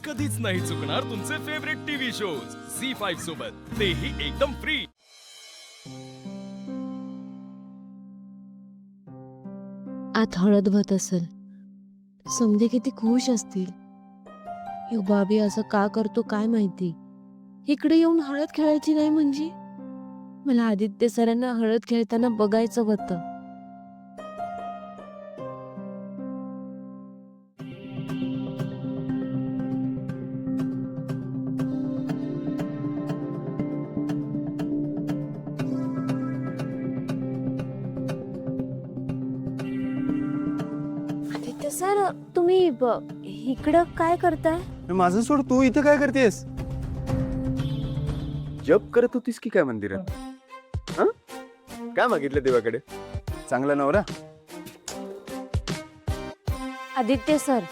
कधीच नाही चुकणार तुमचे फेवरेट टीव्ही शोज झी5 सोबत, तेही एकदम फ्री। आत हळद होत असेल, समजे किती खुश असतील। यो बाबी असं का करतो काय माहिती। इकडे येऊन हळद खेळायची नाही म्हणजे मला आदित्य सरांना हळद खेळताना बघायचं होतं। आदित्य सर, तुम्ही इकडं काय करताय? माझं सोड, तू इथे काय करतेस? जप करत होतीस की काय मंदिरात? हं? काय मागितलं देवाकडे? चांगला नवरा? आदित्य सर,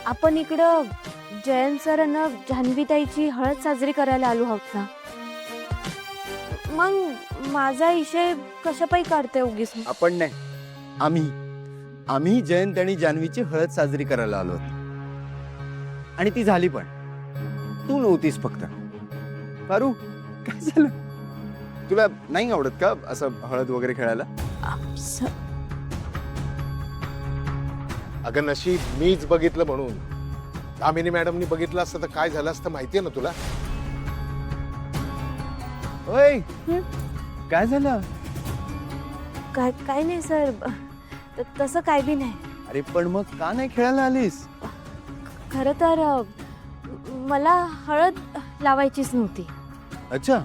आपण इकडं जयंत सर आणि जान्हवीताईची हळद साजरी करायला आलो आहोत ना। मग माझा विषय कशापायी काढते उगीच? आपण नाही, आम्ही जयंत आणि जान्हवीची हळद साजरी करायला आलो होतो, आणि ती झाली पण तू नव्हतीस फक्त। पारू, काय झालं? तुला नाही आवडत का असं हळद वगैरे खेळायला? अगं नशीब मीच बघितलं म्हणून। दामिनी मॅडमनी बघितलं असतं तर काय झालं असतं माहितीये ना तुला? ओय, काय झालं? काय नाही सर, तसं काय बी नाही। अरे पण मग का नाही खेळायला आलीस? खरं तर मला हळद लावायचीच नव्हती। अच्छा,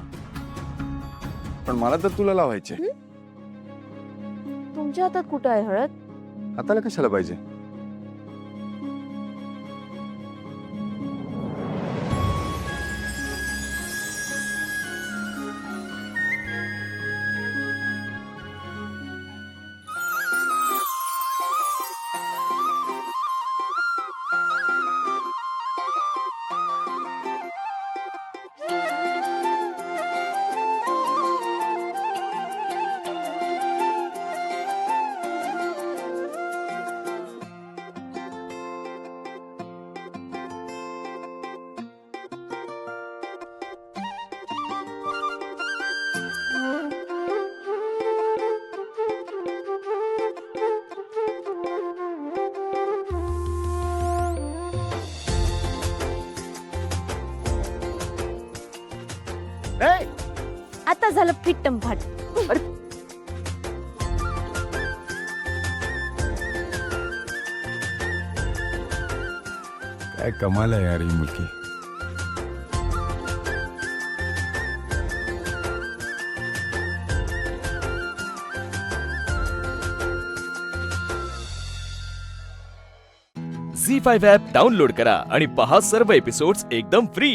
पण मला तर तुला लावायचे। तुमच्या हातात कुठं आहे हळद? हाताला कशाला पाहिजे? ए, आता झालं फिट्टम फाट। काय कमाल आहे यार ही मुलगी। झी5 ॲप डाउनलोड करा आणि पहा सर्व एपिसोड्स एकदम फ्री।